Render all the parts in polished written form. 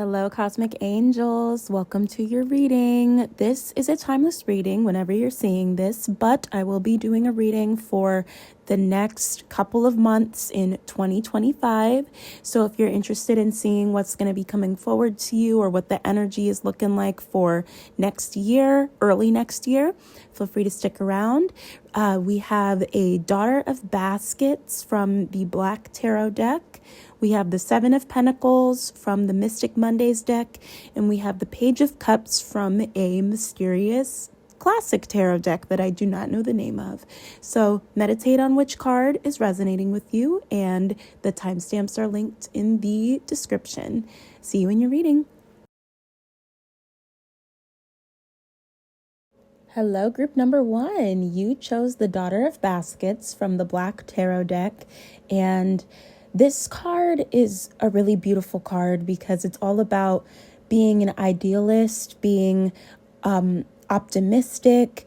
Hello, Cosmic Angels. Welcome to your reading. This is a timeless reading whenever you're seeing this, but I will be doing a reading for the next couple of months in 2025. So if you're interested in seeing what's going to be coming forward to you or what the energy is looking like for next year, early next year, feel free to stick around. We have a Daughter of Baskets from the Black Tarot deck. We have the Seven of Pentacles from the Mystic Mondays deck, and we have the Page of Cups from a mysterious classic tarot deck that I do not know the name of. So meditate on which card is resonating with you, and the timestamps are linked in the description. See you in your reading. Hello, group number 1. You chose the Daughter of Baskets from the Black Tarot deck, and this card is a really beautiful card because it's all about being an idealist, being optimistic,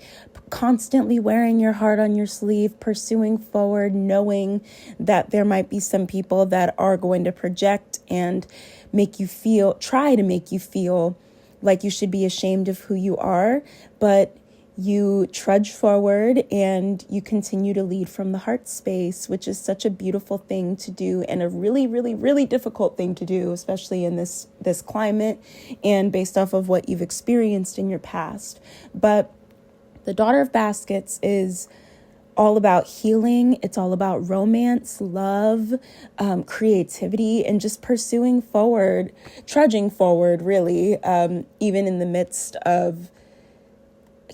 constantly wearing your heart on your sleeve, pursuing forward, knowing that there might be some people that are going to project and try to make you feel like you should be ashamed of who you are, but you trudge forward and you continue to lead from the heart space, which is such a beautiful thing to do and a really, really, really difficult thing to do, especially in this climate and based off of what you've experienced in your past. But the Daughter of Baskets is all about healing. It's all about romance, love, creativity, and just pursuing forward, trudging forward, really, even in the midst of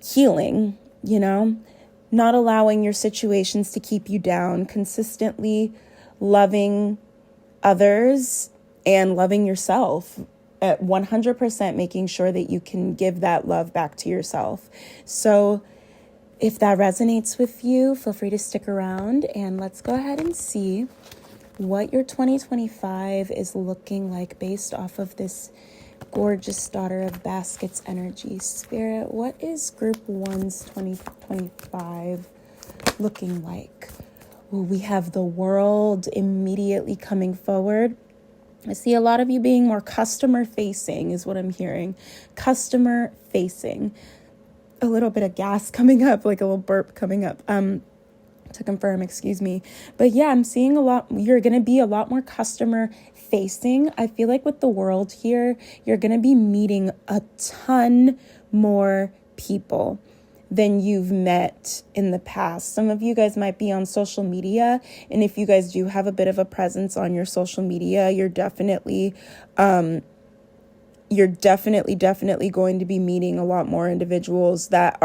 healing, not allowing your situations to keep you down, consistently loving others and loving yourself at 100%, making sure that you can give that love back to yourself. So if that resonates with you, feel free to stick around and let's go ahead and see what your 2025 is looking like based off of this gorgeous Daughter of Baskets energy. Spirit, what is group 1's 2025 looking like? Well, we have the World immediately coming forward. I see a lot of you being more customer facing is what I'm hearing. Customer facing. A little bit of gas coming up, like a little burp coming up. To confirm, excuse me. But yeah, I'm seeing a lot. You're going to be a lot more customer facing. I feel like with the World here, you're going to be meeting a ton more people than you've met in the past. Some of you guys might be on social media. And if you guys do have a bit of a presence on your social media, you're definitely going to be meeting a lot more individuals that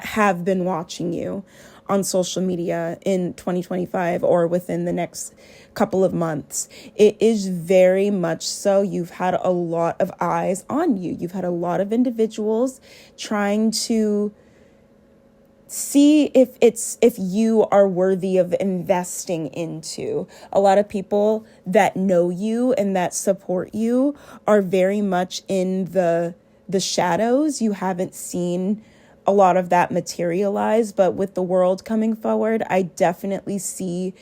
have been watching you on social media in 2025 or within the next couple of months. It is very much so. You've had a lot of eyes on you. You've had a lot of individuals trying to see if you are worthy of investing into. A lot of people that know you and that support you are very much in the shadows. You haven't seen a lot of that materialize, but with the World coming forward, I definitely see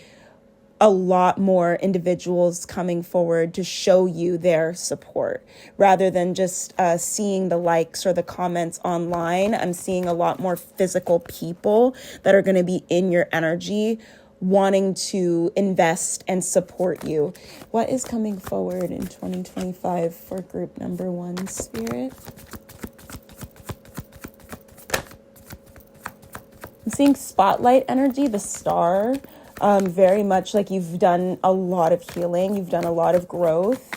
a lot more individuals coming forward to show you their support rather than just seeing the likes or the comments online. I'm seeing a lot more physical people that are going to be in your energy wanting to invest and support you. What is coming forward in 2025 for group number 1, Spirit? I'm seeing spotlight energy, the Star, very much like you've done a lot of healing. You've done a lot of growth.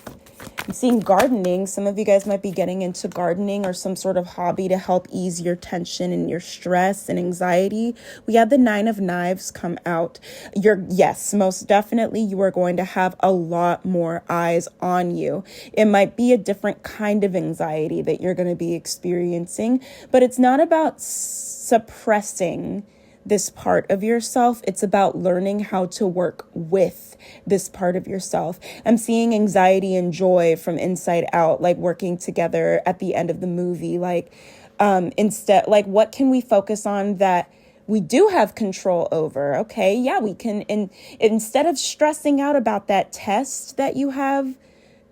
I'm seeing gardening. Some of you guys might be getting into gardening or some sort of hobby to help ease your tension and your stress and anxiety. We had the 9 of Knives come out. Yes, most definitely you are going to have a lot more eyes on you. It might be a different kind of anxiety that you're going to be experiencing, but it's not about suppressing this part of yourself. It's about learning how to work with this part of yourself. I'm seeing anxiety and joy from inside out, like working together at the end of the movie. Like, instead, like, what can we focus on that we do have control over? Okay, yeah, we can. And instead of stressing out about that test that you have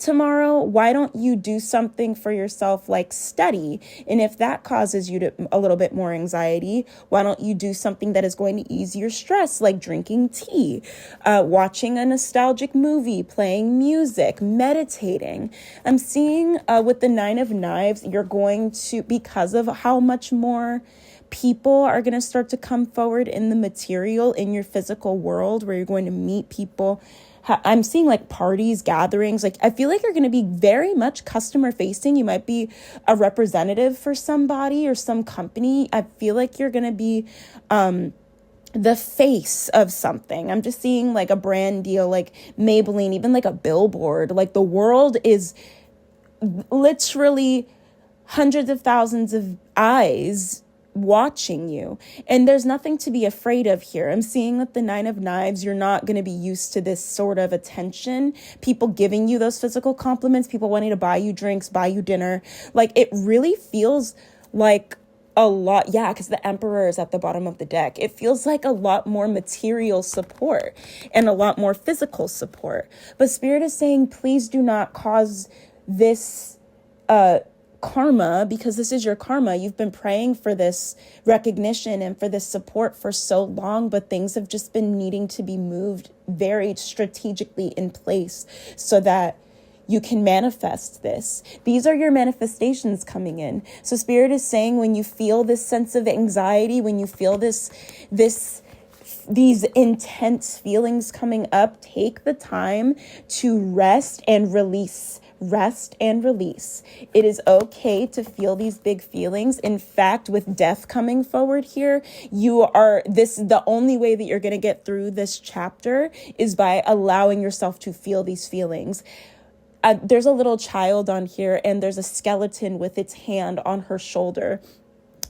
tomorrow, why don't you do something for yourself like study? And if that causes you to a little bit more anxiety, why don't you do something that is going to ease your stress, like drinking tea, watching a nostalgic movie, playing music, meditating? I'm seeing with the Nine of Knives, you're going to, because of how much more people are going to start to come forward in the material, in your physical world, where you're going to meet people. I'm seeing like parties, gatherings. Like, I feel like you're going to be very much customer facing. You might be a representative for somebody or some company. I feel like you're going to be the face of something. I'm just seeing like a brand deal, like Maybelline, even like a billboard. Like, the world is literally hundreds of thousands of eyes watching you, and there's nothing to be afraid of here. I'm seeing that the Nine of Knives, you're not going to be used to this sort of attention, people giving you those physical compliments, people wanting to buy you drinks, buy you dinner. Like, it really feels like a lot, because the Emperor is at the bottom of the deck. It feels like a lot more material support and a lot more physical support. But Spirit is saying, please do not cause this karma, because this is your karma. You've been praying for this recognition and for this support for so long, but things have just been needing to be moved very strategically in place so that you can manifest this. These are your manifestations coming in. So Spirit is saying, when you feel this sense of anxiety, when you feel these intense feelings coming up, take the time to rest and release. Rest and release. It is okay to feel these big feelings. In fact, with death coming forward here, the only way that you're going to get through this chapter is by allowing yourself to feel these feelings. There's a little child on here, and there's a skeleton with its hand on her shoulder.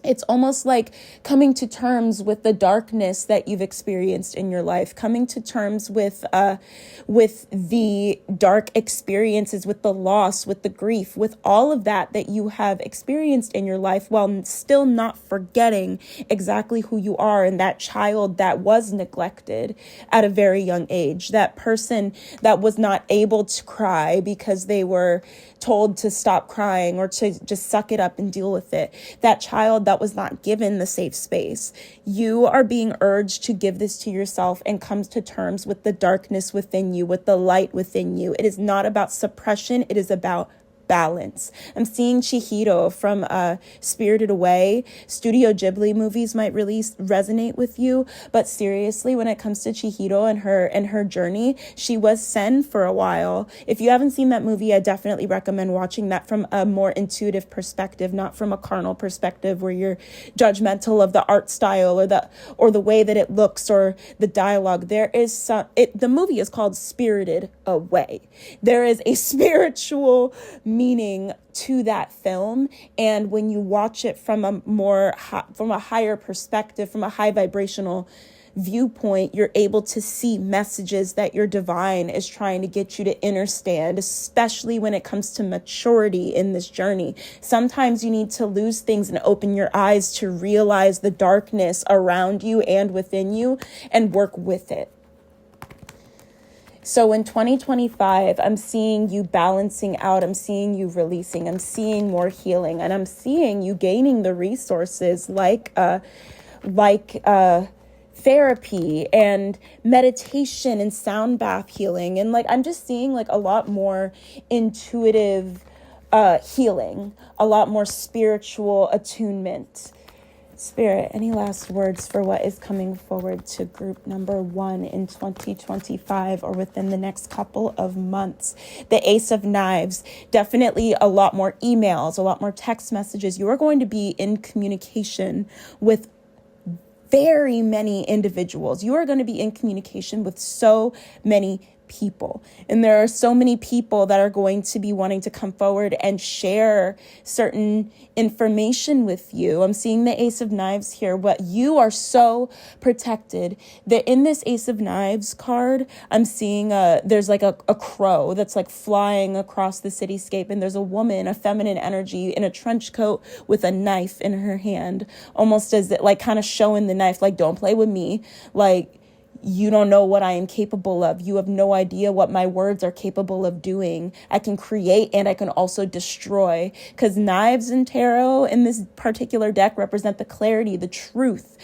It's almost like coming to terms with the darkness that you've experienced in your life, coming to terms with the dark experiences, with the loss, with the grief, with all of that you have experienced in your life, while still not forgetting exactly who you are, and that child that was neglected at a very young age, that person that was not able to cry because they were told to stop crying or to just suck it up and deal with it, that child that was not given the safe space. You are being urged to give this to yourself and come to terms with the darkness within you, with the light within you. It is not about suppression. It is about balance. I'm seeing Chihiro from Spirited Away. Studio Ghibli movies might really resonate with you, but seriously, when it comes to Chihiro and her journey, she was Sen for a while. If you haven't seen that movie, I definitely recommend watching that from a more intuitive perspective, not from a carnal perspective where you're judgmental of the art style or the way that it looks or the dialogue. The movie is called Spirited Away. There is a spiritual meaning to that film, and when you watch it from a higher perspective, from a high vibrational viewpoint, you're able to see messages that your divine is trying to get you to understand, especially when it comes to maturity in this journey. Sometimes you need to lose things and open your eyes to realize the darkness around you and within you and work with it. So in 2025, I'm seeing you balancing out. I'm seeing you releasing. I'm seeing more healing. And I'm seeing you gaining the resources like therapy and meditation and sound bath healing. And I'm just seeing a lot more intuitive healing, a lot more spiritual attunement. Spirit, any last words for what is coming forward to group number 1 in 2025 or within the next couple of months? The Ace of Knives, definitely a lot more emails, a lot more text messages. You are going to be in communication with very many individuals. You are going to be in communication with so many people. And there are so many people that are going to be wanting to come forward and share certain information with you. I'm seeing the Ace of Knives here, but you are so protected that in this Ace of Knives card, I'm seeing there's a crow that's flying across the cityscape, and there's a woman, a feminine energy in a trench coat with a knife in her hand, almost as it kind of showing the knife, don't play with me. You don't know what I am capable of. You have no idea what my words are capable of doing. I can create and I can also destroy, because knives in tarot in this particular deck represent the clarity, the truth,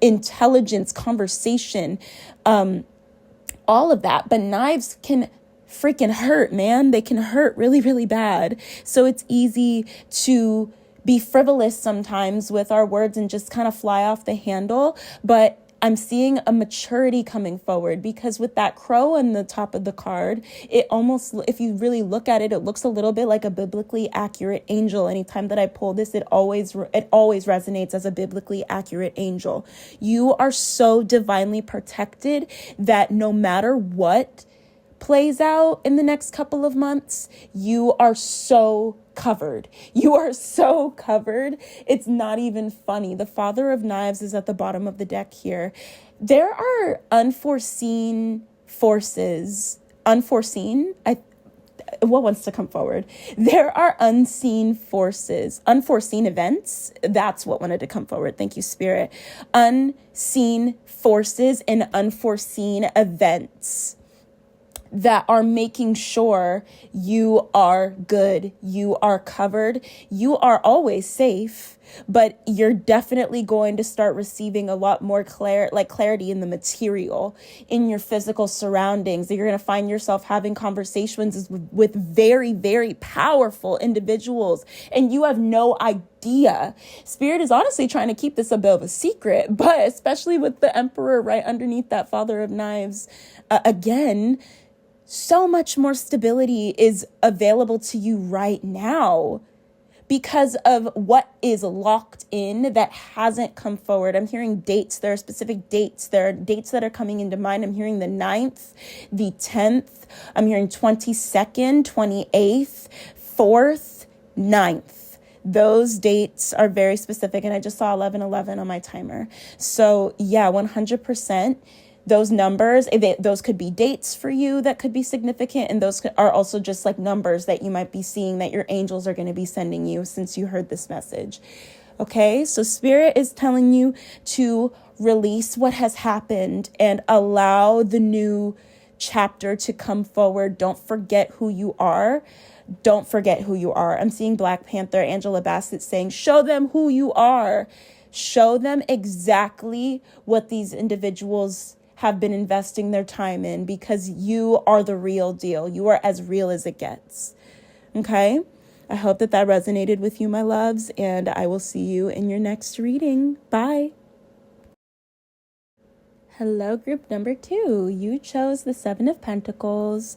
intelligence, conversation, all of that. But knives can freaking hurt, man. They can hurt really, really bad. So it's easy to be frivolous sometimes with our words and just kind of fly off the handle. But I'm seeing a maturity coming forward, because with that crow on the top of the card, it almost, if you really look at it, it looks a little bit like a biblically accurate angel. Anytime that I pull this, it always resonates as a biblically accurate angel. You are so divinely protected that no matter what plays out in the next couple of months, you are so covered. You are so covered. It's not even funny. The Father of Knives is at the bottom of the deck here. There are unforeseen forces. What wants to come forward? There are unseen forces, unforeseen events. That's what wanted to come forward. Thank you, Spirit. Unseen forces and unforeseen events that are making sure you are good, you are covered, you are always safe, but you're definitely going to start receiving a lot more clarity in the material, in your physical surroundings. You're going to find yourself having conversations with very, very powerful individuals, and you have no idea. Spirit is honestly trying to keep this a bit of a secret, but especially with the Emperor right underneath that Father of Knives, again, so much more stability is available to you right now because of what is locked in that hasn't come forward. I'm hearing dates. There are specific dates. There are dates that are coming into mind. I'm hearing the 9th, the 10th. I'm hearing 22nd, 28th, 4th, 9th. Those dates are very specific. And I just saw 1111 on my timer. So yeah, 100%. Those numbers, those could be dates for you that could be significant. And those are also just like numbers that you might be seeing that your angels are going to be sending you since you heard this message. Okay, so Spirit is telling you to release what has happened and allow the new chapter to come forward. Don't forget who you are. Don't forget who you are. I'm seeing Black Panther, Angela Bassett saying, show them who you are. Show them exactly what these individuals have been investing their time in, because you are the real deal. You are as real as it gets. Okay? I hope that resonated with you, my loves, and I will see you in your next reading. Bye. Hello, group number 2. You chose the 7 of Pentacles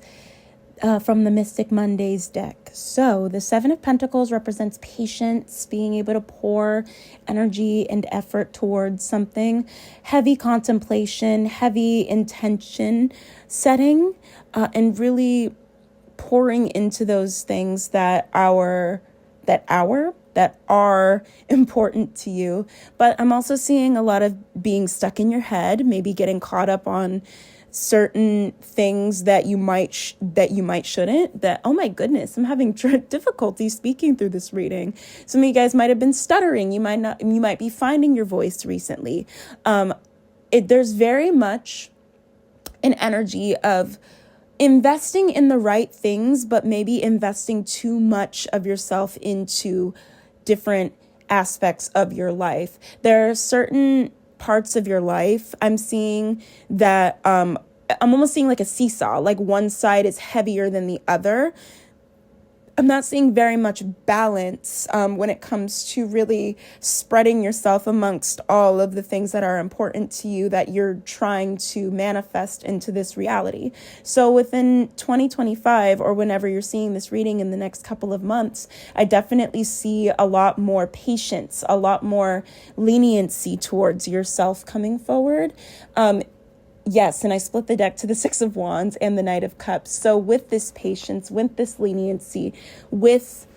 from the Mystic Mondays deck. So the 7 of Pentacles represents patience, being able to pour energy and effort towards something, heavy contemplation, heavy intention setting, and really pouring into those things that are important to you. But I'm also seeing a lot of being stuck in your head, maybe getting caught up on certain things that you might shouldn't. That, oh my goodness, I'm having difficulty speaking through this reading. Some of you guys might have been stuttering. You might be finding your voice recently. There's very much an energy of investing in the right things, but maybe investing too much of yourself into different aspects of your life. There are certain parts of your life I'm seeing that I'm almost seeing like a seesaw, like one side is heavier than the other. I'm not seeing very much balance when it comes to really spreading yourself amongst all of the things that are important to you that you're trying to manifest into this reality. So within 2025, or whenever you're seeing this reading in the next couple of months, I definitely see a lot more patience, a lot more leniency towards yourself coming forward. Yes, and I split the deck to the 6 of Wands and the Knight of Cups. So with this patience, with this leniency, with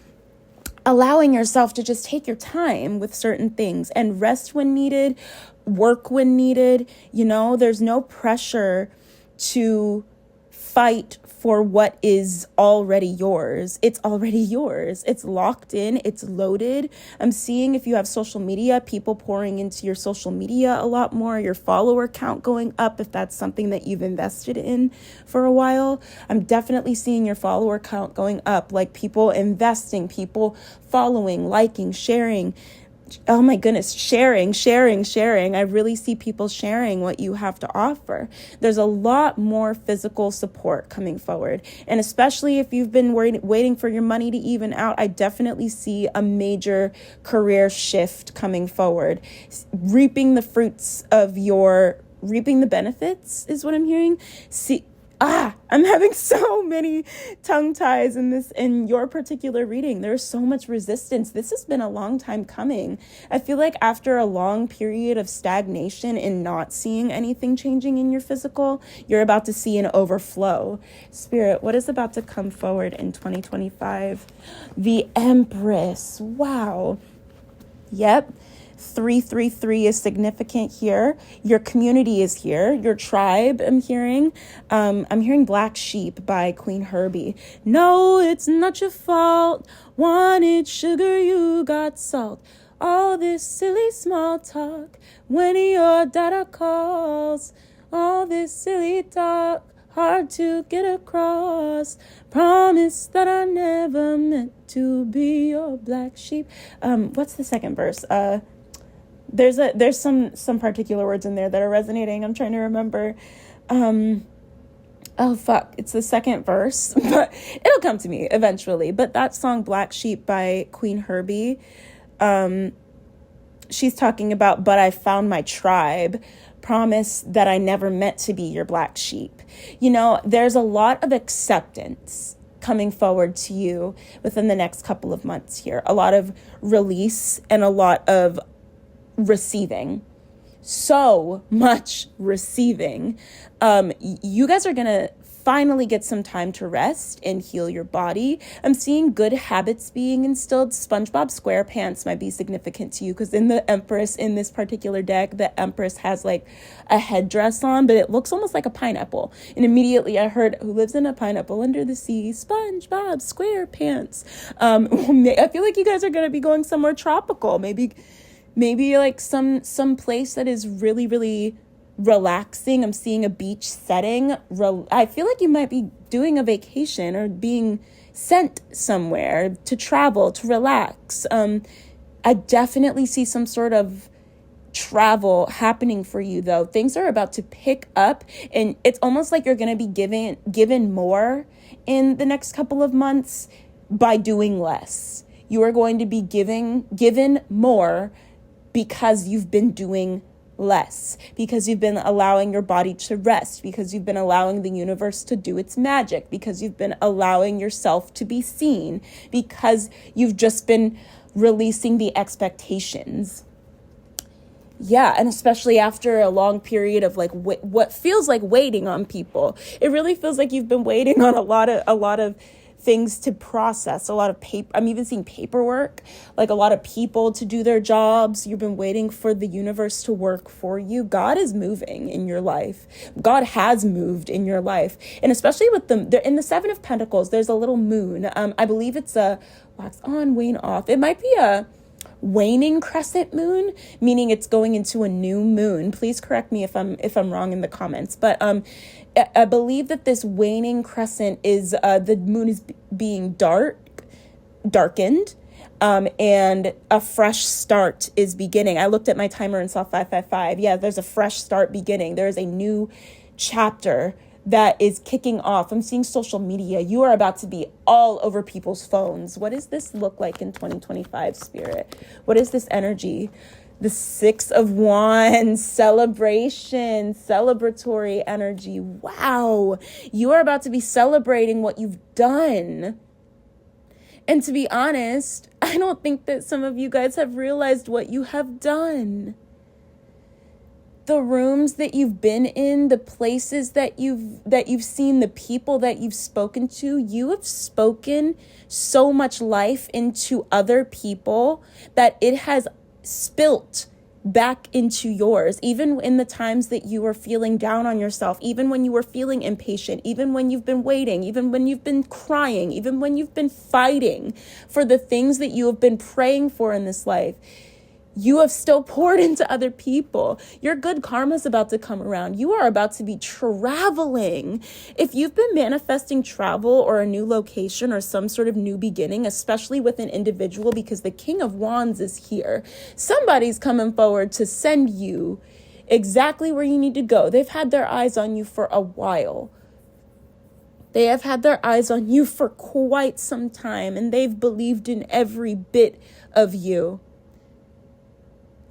allowing yourself to just take your time with certain things and rest when needed, work when needed, there's no pressure to fight for what is already yours. It's already yours. It's locked in. It's loaded. I'm seeing, if you have social media, people pouring into your social media a lot more, your follower count going up, if that's something that you've invested in for a while. I'm definitely seeing your follower count going up, like people investing, people following, liking, sharing. Oh my goodness, sharing. I really see people sharing what you have to offer. There's a lot more physical support coming forward. And especially if you've been waiting for your money to even out, I definitely see a major career shift coming forward. Reaping the benefits is what I'm hearing. I'm having so many tongue ties in your particular reading. There's so much resistance. This has been a long time coming. I feel like after a long period of stagnation and not seeing anything changing in your physical, you're about to see an overflow. Spirit, what is about to come forward in 2025? The Empress. Wow. Yep. 333 is significant here. Your community is here. Your tribe, I'm hearing. I'm hearing Black Sheep by Queen Herbie. No, it's not your fault. Wanted sugar, you got salt. All this silly small talk when your data calls. All this silly talk, hard to get across. Promise that I never meant to be your black sheep. What's the second verse? There's some particular words in there that are resonating. I'm trying to remember. It's the second verse, but it'll come to me eventually. But that song Black Sheep by Queen Herbie, she's talking about, but I found my tribe, promise that I never meant to be your black sheep. You know, there's a lot of acceptance coming forward to you within the next couple of months here. A lot of release and a lot of receiving. So much receiving. You guys are going to finally get some time to rest and heal your body. I'm seeing good habits being instilled. SpongeBob SquarePants might be significant to you because in the Empress, in this particular deck, the Empress has like a headdress on, but it looks almost like a pineapple. And immediately I heard, who lives in a pineapple under the sea? SpongeBob SquarePants. I feel like you guys are going to be going somewhere tropical. Maybe like some place that is really, really relaxing. I'm seeing a beach setting. I feel like you might be doing a vacation or being sent somewhere to travel, to relax. I definitely see some sort of travel happening for you, though. Things are about to pick up, and it's almost like you're going to be given more in the next couple of months by doing less. You are going to be given more because you've been doing less, because you've been allowing your body to rest, because you've been allowing the universe to do its magic, because you've been allowing yourself to be seen, because you've just been releasing the expectations. Yeah, and especially after a long period of like what feels like waiting on people. It really feels like you've been waiting on a lot of things to process, a lot of paper. I'm even seeing paperwork, like a lot of people to do their jobs. You've been waiting for the universe to work for you. God is moving in your life. God has moved in your life. And especially with in the Seven of Pentacles, there's a little moon. I believe it's a wax on, wane off. It might be a waning crescent moon, meaning it's going into a new moon. Please correct me if I'm wrong in the comments. But I believe that this waning crescent is the moon is being darkened, and a fresh start is beginning. I looked at my timer and saw 555. Yeah, there's a fresh start beginning. There is a new chapter that is kicking off. I'm seeing social media. You are about to be all over people's phones. What does this look like in 2025, Spirit? What is this energy? The Six of Wands, celebration, celebratory energy. Wow. You are about to be celebrating what you've done. And to be honest, I don't think that some of you guys have realized what you have done. The rooms that you've been in, the places that you've seen, the people that you've spoken to, you have spoken so much life into other people that it has spilt back into yours, even in the times that you were feeling down on yourself, even when you were feeling impatient, even when you've been waiting, even when you've been crying, even when you've been fighting for the things that you have been praying for in this life. You have still poured into other people. Your good karma is about to come around. You are about to be traveling. If you've been manifesting travel or a new location or some sort of new beginning, especially with an individual, because the King of Wands is here, somebody's coming forward to send you exactly where you need to go. They've had their eyes on you for a while. They have had their eyes on you for quite some time, and they've believed in every bit of you.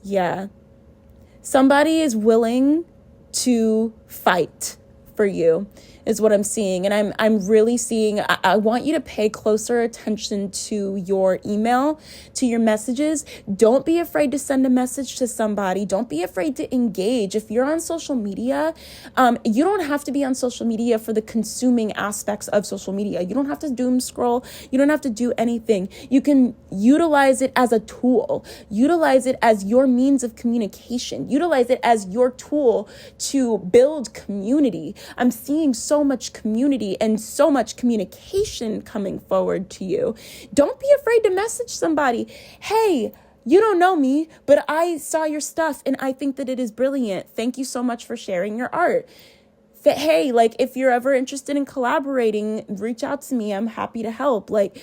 Yeah. Somebody is willing to fight for you is what I'm seeing. And I'm really seeing, I want you to pay closer attention to your email, to your messages. Don't be afraid to send a message to somebody. Don't be afraid to engage. If you're on social media, you don't have to be on social media for the consuming aspects of social media. You don't have to doom scroll. You don't have to do anything. You can utilize it as a tool. Utilize it as your means of communication. Utilize it as your tool to build community. I'm seeing so much community and so much communication coming forward to you. Don't be afraid to message somebody. Hey, you don't know me, but I saw your stuff and I think that it is brilliant. Thank you so much for sharing your art. Hey, like if you're ever interested in collaborating, reach out to me. I'm happy to help. Like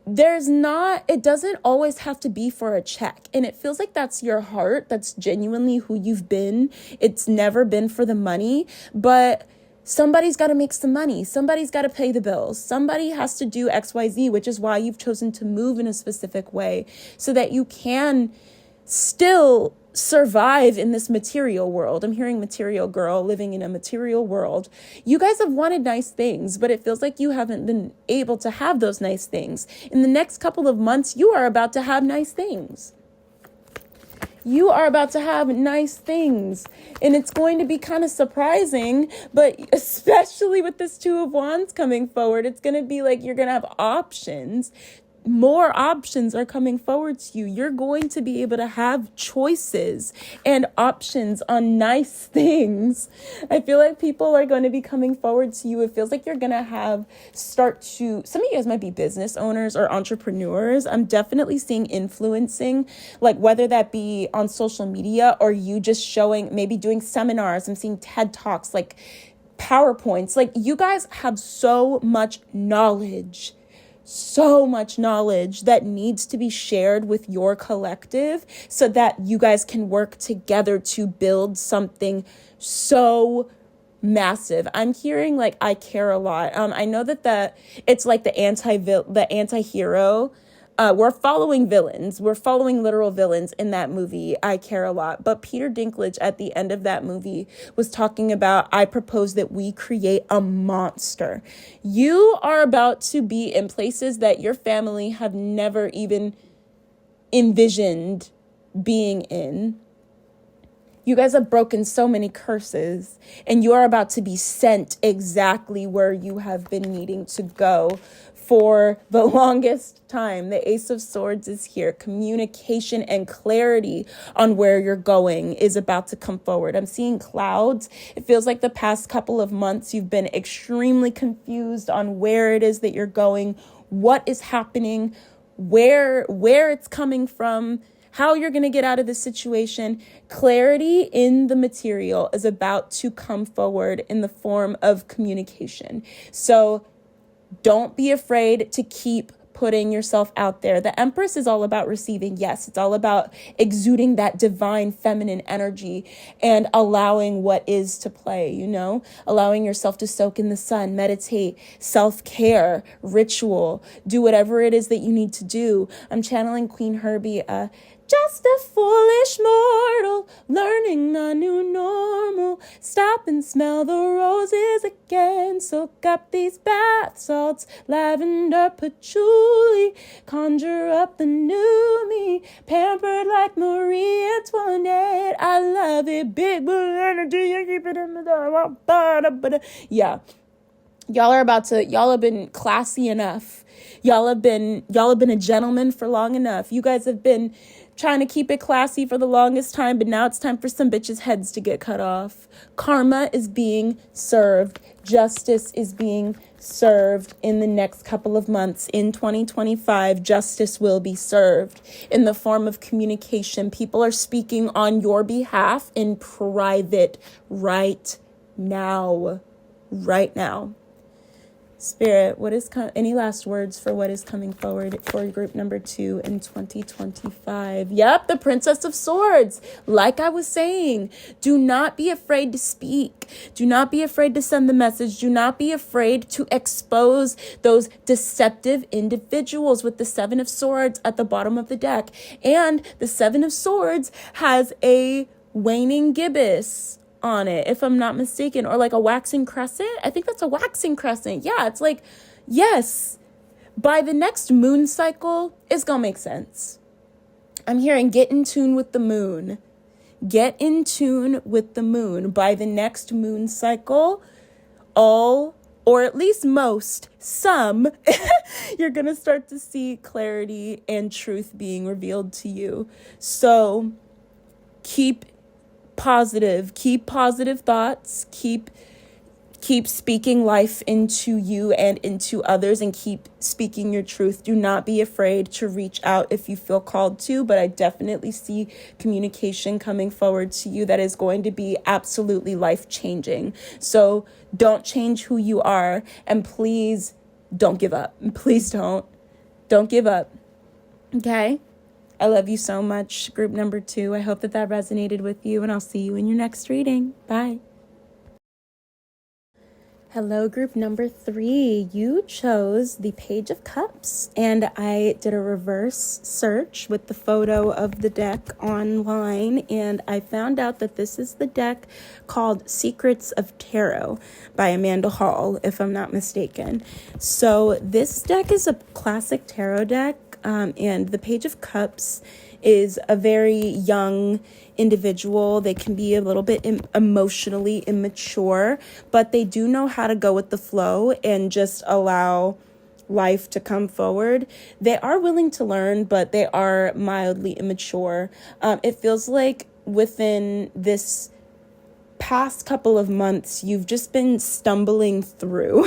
it doesn't always have to be for a check. And it feels like that's your heart. That's genuinely who you've been. It's never been for the money, but somebody's got to make some money. Somebody's got to pay the bills. Somebody has to do XYZ, which is why you've chosen to move in a specific way so that you can still survive in this material world. I'm hearing material girl living in a material world. You guys have wanted nice things, but it feels like you haven't been able to have those nice things. In the next couple of months, you are about to have nice things. You are about to have nice things, and it's going to be kind of surprising, but especially with this Two of Wands coming forward, it's going to be like you're going to have options. More options are coming forward to you. You're going to be able to have choices and options on nice things. I feel like people are going to be coming forward to you. It feels like you're going to some of you guys might be business owners or entrepreneurs. I'm definitely seeing influencing, like whether that be on social media or you just showing, maybe doing seminars. I'm seeing TED Talks, like PowerPoints. Like you guys have so much knowledge that needs to be shared with your collective so that you guys can work together to build something so massive. I'm hearing like I care a lot. I know that it's like the anti-hero. We're following villains. We're following literal villains in that movie, I Care a Lot. But Peter Dinklage at the end of that movie was talking about, I propose that we create a monster. You are about to be in places that your family have never even envisioned being in. You guys have broken so many curses, and you are about to be sent exactly where you have been needing to go for the longest time. The Ace of Swords is here. Communication and clarity on where you're going is about to come forward. I'm seeing clouds. It feels like the past couple of months you've been extremely confused on where it is that you're going, what is happening, where it's coming from, how you're going to get out of this situation. Clarity in the material is about to come forward in the form of communication. So don't be afraid to keep putting yourself out there. The Empress is all about receiving. Yes, it's all about exuding that divine feminine energy and allowing what is to play, allowing yourself to soak in the sun, meditate, self-care, ritual, do whatever it is that you need to do. I'm channeling Queen Herbie, just a foolish mortal, learning a new normal. Stop and smell the roses again. Soak up these bath salts, lavender, patchouli. Conjure up the new me, pampered like Marie Antoinette. I love it, big blue energy. You keep it in the yeah. Y'all have been classy enough Y'all have been a gentleman for long enough. You guys have been trying to keep it classy for the longest time, but now it's time for some bitches' heads to get cut off. Karma is being served. Justice is being served in the next couple of months. In 2025, justice will be served in the form of communication. People are speaking on your behalf in private right now. Right now. Spirit, what is any last words for what is coming forward for group number 2 in 2025? Yep, the Princess of Swords. Like I was saying, do not be afraid to speak. Do not be afraid to send the message. Do not be afraid to expose those deceptive individuals with the 7 of Swords at the bottom of the deck. And the 7 of Swords has a waning gibbous on it, if I'm not mistaken, or like a waxing crescent. I think that's a waxing crescent. Yeah, it's like, yes, by the next moon cycle, it's gonna make sense. I'm hearing get in tune with the moon. Get in tune with the moon. By the next moon cycle, all, or at least most, some, you're gonna start to see clarity and truth being revealed to you. So keep positive thoughts, keep speaking life into you and into others, and keep speaking your truth. Do not be afraid to reach out if you feel called to, but I definitely see communication coming forward to you that is going to be absolutely life-changing. So don't change who you are, and please don't give up. Please don't give up. Okay? I love you so much, group number 2. I hope that resonated with you, and I'll see you in your next reading. Bye. Hello, group number 3. You chose the Page of Cups, and I did a reverse search with the photo of the deck online, and I found out that this is the deck called Secrets of Tarot by Amanda Hall, if I'm not mistaken. So this deck is a classic tarot deck. And the Page of Cups is a very young individual. They can be a little bit emotionally immature, but they do know how to go with the flow and just allow life to come forward. They are willing to learn, but they are mildly immature. It feels like within this past couple of months, you've just been stumbling through.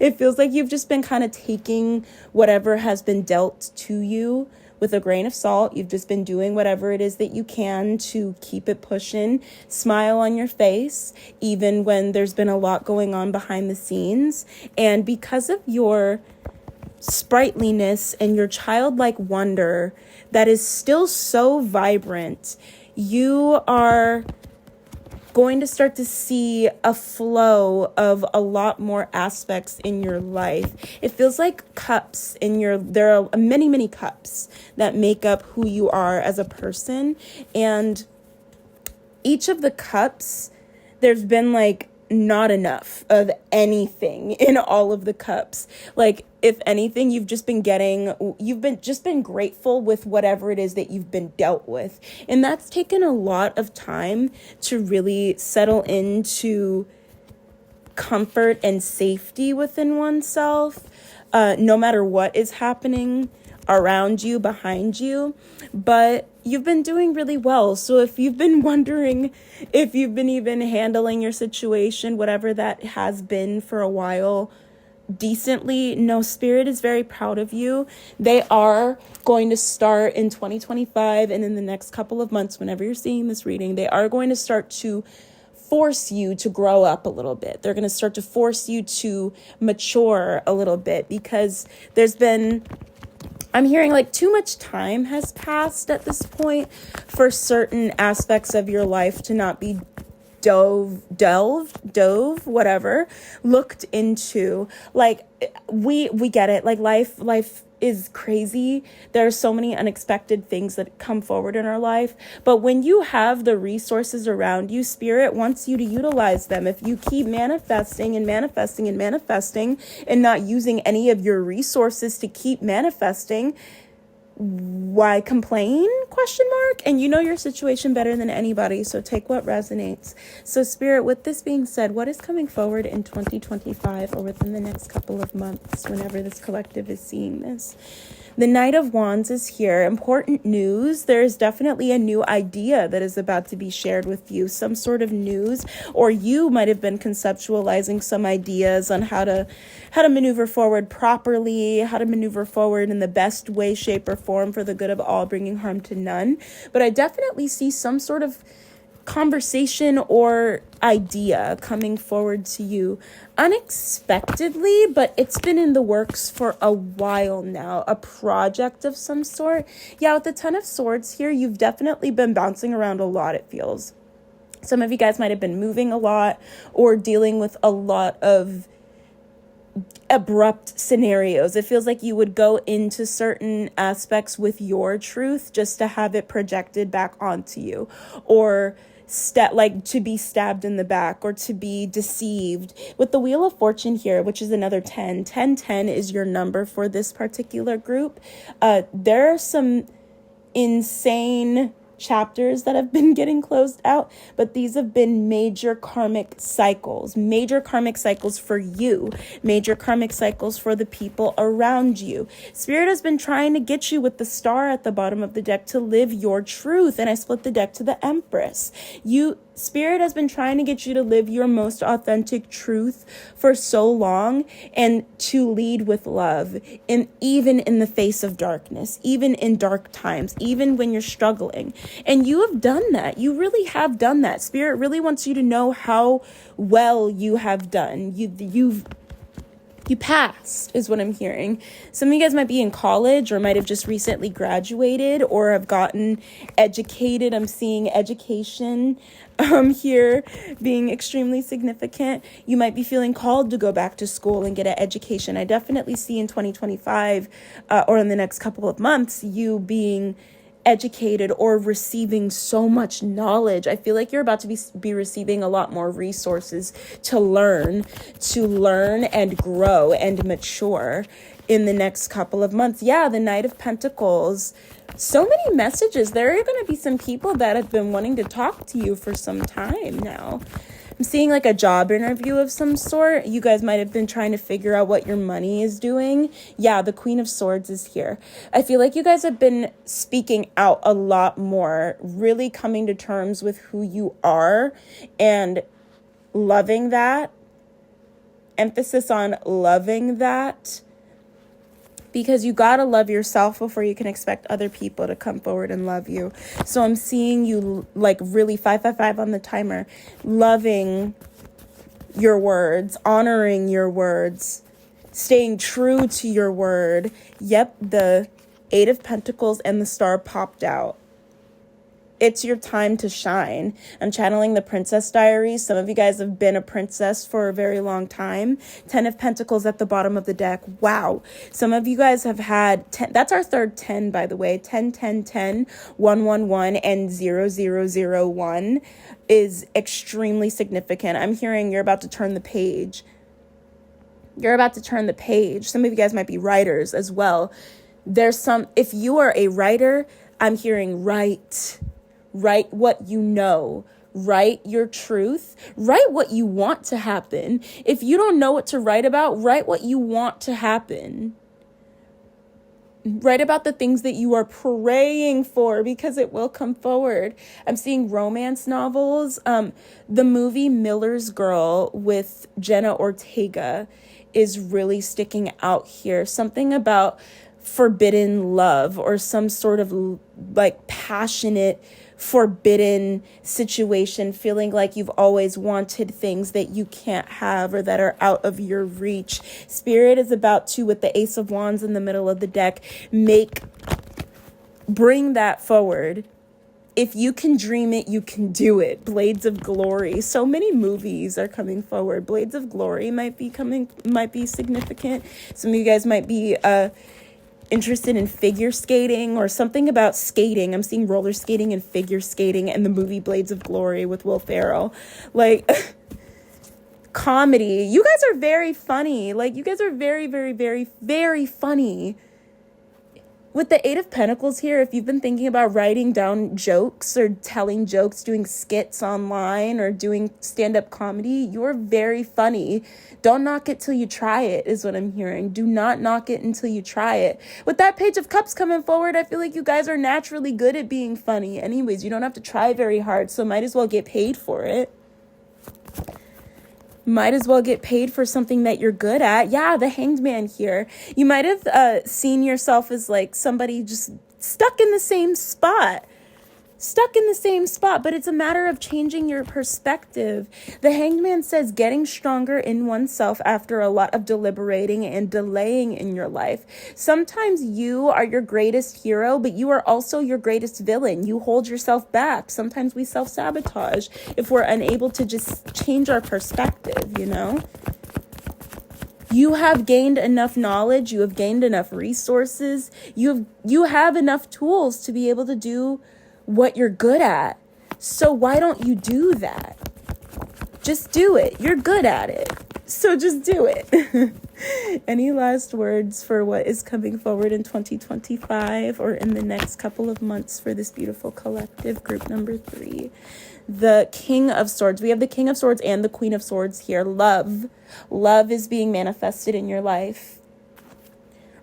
It feels like you've just been kind of taking whatever has been dealt to you with a grain of salt. You've just been doing whatever it is that you can to keep it pushing, smile on your face, even when there's been a lot going on behind the scenes. And because of your sprightliness and your childlike wonder that is still so vibrant, you are going to start to see a flow of a lot more aspects in your life. It feels like cups there are many, many cups that make up who you are as a person. And each of the cups, there's been like not enough of anything in all of the cups. Like, if anything, you've been grateful with whatever it is that you've been dealt with. And that's taken a lot of time to really settle into comfort and safety within oneself, no matter what is happening around you, behind you. But you've been doing really well. So if you've been wondering if you've been even handling your situation, whatever that has been for a while, decently, no, Spirit is very proud of you. They are going to start in 2025 and in the next couple of months, whenever you're seeing this reading, they are going to start to force you to grow up a little bit. They're going to start to force you to mature a little bit, because I'm hearing like too much time has passed at this point for certain aspects of your life to not be looked into. Like, we get it. Like, life is crazy. There are so many unexpected things that come forward in our life. But when you have the resources around you, Spirit wants you to utilize them. If you keep manifesting and manifesting and manifesting and not using any of your resources to keep manifesting, why complain? ? question mark? And you know your situation better than anybody, so take what resonates. So Spirit, with this being said, what is coming forward in 2025 or within the next couple of months, whenever this collective is seeing this? The Knight of Wands is here. Important news. There is definitely a new idea that is about to be shared with you. Some sort of news, or you might have been conceptualizing some ideas on how to maneuver forward properly, how to maneuver forward in the best way, shape, or form for the good of all, bringing harm to none. But I definitely see some sort of conversation or idea coming forward to you unexpectedly, but it's been in the works for a while now, a project of some sort. Yeah, with the Ten of Swords here, you've definitely been bouncing around a lot, it feels. Some of you guys might have been moving a lot or dealing with a lot of abrupt scenarios. It feels like you would go into certain aspects with your truth just to have it projected back onto you, or to be stabbed in the back, or to be deceived. With the Wheel of Fortune here, which is another 10 is your number for this particular group. There are some insane chapters that have been getting closed out, but these have been major karmic cycles for you, major karmic cycles for the people around you. Spirit has been trying to get you, with the Star at the bottom of the deck, to live your truth, and I split the deck to the Empress. Spirit has been trying to get you to live your most authentic truth for so long, and to lead with love, and even in the face of darkness, even in dark times, even when you're struggling. And you have done that. You really have done that. Spirit really wants you to know how well you have done. You passed, is what I'm hearing. Some of you guys might be in college, or might have just recently graduated, or have gotten educated. I'm seeing education here being extremely significant. You might be feeling called to go back to school and get an education. I definitely see in 2025 or in the next couple of months, you being educated or receiving so much knowledge. I feel like you're about to be receiving a lot more resources to learn and grow and mature in the next couple of months. Yeah, the Knight of Pentacles. So many messages. There are going to be some people that have been wanting to talk to you for some time now. I'm seeing like a job interview of some sort. You guys might have been trying to figure out what your money is doing. Yeah, the Queen of Swords is here. I feel like you guys have been speaking out a lot more, really coming to terms with who you are and loving that. Emphasis on loving that. Because you gotta love yourself before you can expect other people to come forward and love you. So I'm seeing you like really 555 on the timer, loving your words, honoring your words, staying true to your word. Yep, the Eight of Pentacles and the Star popped out. It's your time to shine. I'm channeling the Princess Diaries. Some of you guys have been a princess for a very long time. 10 of Pentacles at the bottom of the deck. Wow. Some of you guys have had 10. That's our third 10, by the way. 10, 10, 10, 1, 1, 1, and 0, 0, 0, 1 is extremely significant. I'm hearing you're about to turn the page. You're about to turn the page. Some of you guys might be writers as well. If you are a writer, I'm hearing write what you know, write your truth, write what you want to happen. If you don't know what to write about, write what you want to happen. Write about the things that you are praying for, because it will come forward. I'm seeing romance novels. The movie Miller's Girl with Jenna Ortega is really sticking out here. Something about forbidden love, or some sort of like passionate forbidden situation, feeling like you've always wanted things that you can't have or that are out of your reach. Spirit is about to, with the Ace of Wands in the middle of the deck, bring that forward. If you can dream it, you can do it. Blades of Glory. So many movies are coming forward. Blades of Glory might be significant. Some of you guys might be interested in figure skating or something about skating. I'm seeing roller skating and figure skating and the movie Blades of Glory with Will Ferrell. Like, comedy. You guys are very funny. Like, you guys are very, very, very, very funny. With the Eight of Pentacles here, if you've been thinking about writing down jokes or telling jokes, doing skits online or doing stand-up comedy, you're very funny. Don't knock it till you try it, is what I'm hearing. Do not knock it until you try it. With that Page of Cups coming forward, I feel like you guys are naturally good at being funny. Anyways, you don't have to try very hard, so might as well get paid for it. Might as well get paid for something that you're good at. Yeah, the Hanged Man here. You might have seen yourself as like somebody just stuck in the same spot. But it's a matter of changing your perspective. The Hanged Man says getting stronger in oneself after a lot of deliberating and delaying in your life. Sometimes you are your greatest hero, but you are also your greatest villain. You hold yourself back. Sometimes we self-sabotage if we're unable to just change our perspective, you know? You have gained enough knowledge. You have gained enough resources. You have enough tools to be able to do what you're good at. So why don't you do that? Just do it. You're good at it. So just do it. Any last words for what is coming forward in 2025 or in the next couple of months for this beautiful collective, group number 3? The King of Swords. We have the King of Swords and the Queen of Swords here. Love. Love is being manifested in your life.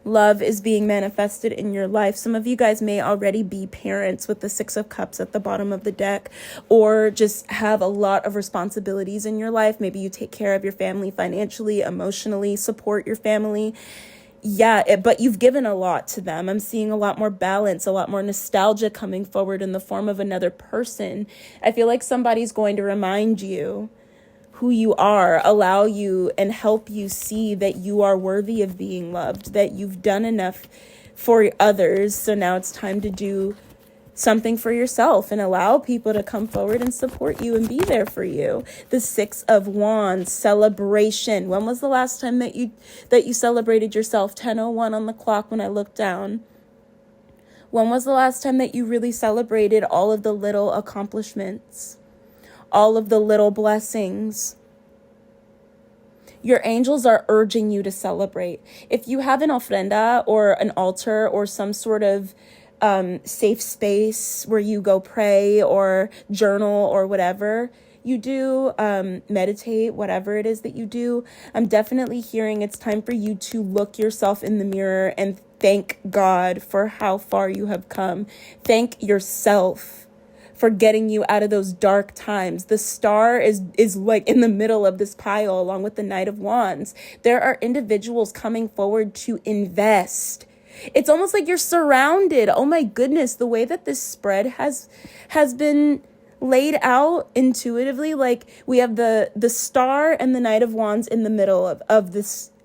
Love is being manifested in your life. Some of you guys may already be parents with the Six of Cups at the bottom of the deck, or just have a lot of responsibilities in your life. Maybe you take care of your family financially, emotionally, support your family. Yeah, but you've given a lot to them. I'm seeing a lot more balance, a lot more nostalgia coming forward in the form of another person. I feel like somebody's going to remind you who you are, allow you and help you see that you are worthy of being loved, that you've done enough for others. So now it's time to do something for yourself and allow people to come forward and support you and be there for you. The Six of Wands, celebration. When was the last time that you celebrated yourself? 10:01 on the clock when I looked down. When was the last time that you really celebrated all of the little accomplishments? All of the little blessings? Your angels are urging you to celebrate. If you have an ofrenda or an altar or some sort of safe space where you go pray or journal or whatever you do, meditate, whatever it is that you do, I'm definitely hearing it's time for you to look yourself in the mirror and thank God for how far you have come. Thank yourself for getting you out of those dark times. The Star is like in the middle of this pile along with the Knight of Wands. There are individuals coming forward to invest. It's almost like you're surrounded. Oh my goodness, the way that this spread has been laid out intuitively, like we have the Star and the Knight of Wands in the middle of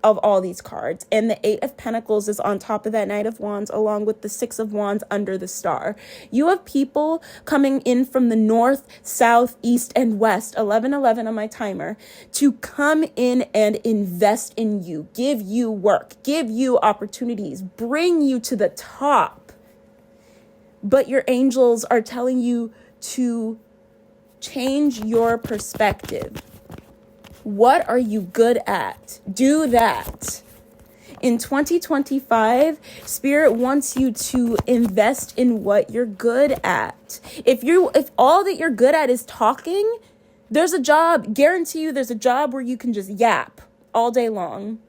all these cards, and the Eight of Pentacles is on top of that Knight of Wands along with the Six of Wands under the Star. You have people coming in from the north, south, east, and west, 1111 on my timer, to come in and invest in you, give you work, give you opportunities, bring you to the top. But your angels are telling you to change your perspective. What are you good at? Do that. In 2025, Spirit wants you to invest in what you're good at. If all that you're good at is talking, there's a job, guarantee you there's a job where you can just yap all day long.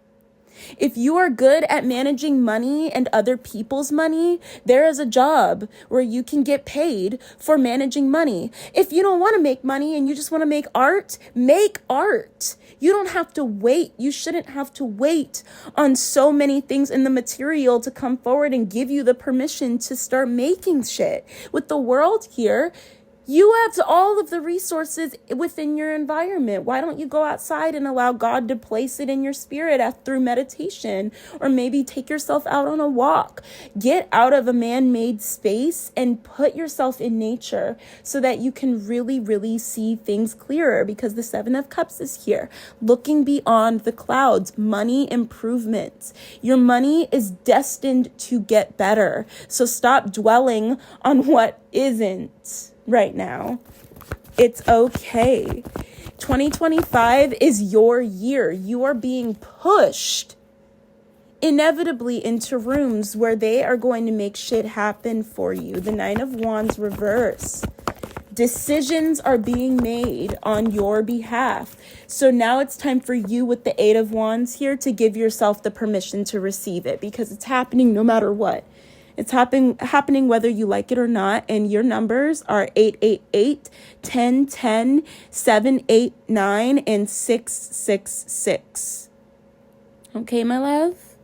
If you are good at managing money and other people's money, there is a job where you can get paid for managing money. If you don't want to make money and you just want to make art, make art. You don't have to wait. You shouldn't have to wait on so many things in the material to come forward and give you the permission to start making shit. With the world here, you have all of the resources within your environment. Why don't you go outside and allow God to place it in your spirit through meditation, or maybe take yourself out on a walk? Get out of a man-made space and put yourself in nature so that you can really, really see things clearer, because the Seven of Cups is here. Looking beyond the clouds, money improvements. Your money is destined to get better. So stop dwelling on what isn't right now. It's okay. 2025 is your year. You are being pushed inevitably into rooms where they are going to make shit happen for you. The Nine of Wands reverse. Decisions are being made on your behalf. So now it's time for you with the Eight of Wands here to give yourself the permission to receive it, because it's happening no matter what. It's happening whether you like it or not. And your numbers are 888, 1010, 789, and 666. Okay, my love?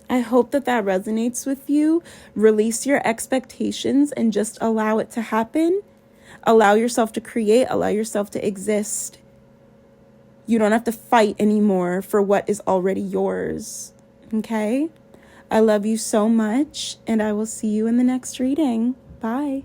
I hope that resonates with you. Release your expectations and just allow it to happen. Allow yourself to create. Allow yourself to exist. You don't have to fight anymore for what is already yours. Okay? I love you so much, and I will see you in the next reading. Bye.